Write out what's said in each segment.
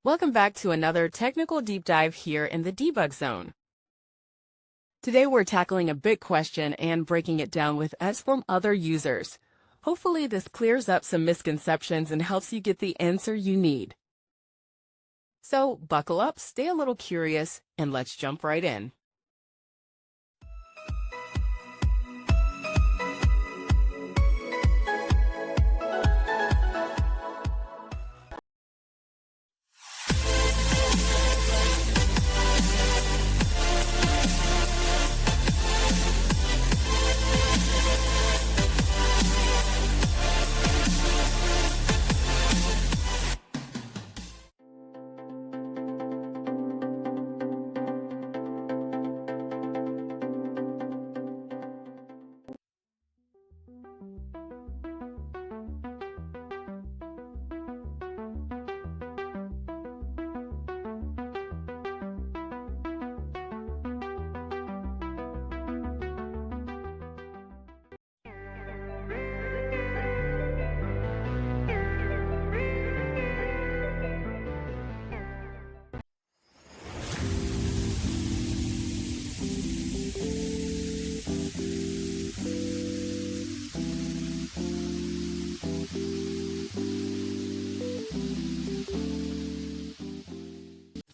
Welcome back to another technical deep dive here in the debug zone. Today we're tackling a big question and breaking it down with us from other users. Hopefully this clears up some misconceptions and helps you get the answer you need. So buckle up, stay a little curious, and let's jump right in.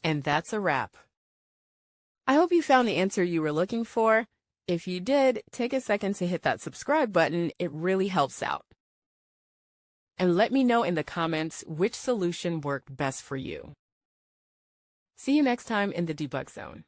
And that's a wrap. I hope you found the answer you were looking for. If you did, take a second to hit that subscribe button. It really helps out. And let me know in the comments which solution worked best for you. See you next time in the debug zone.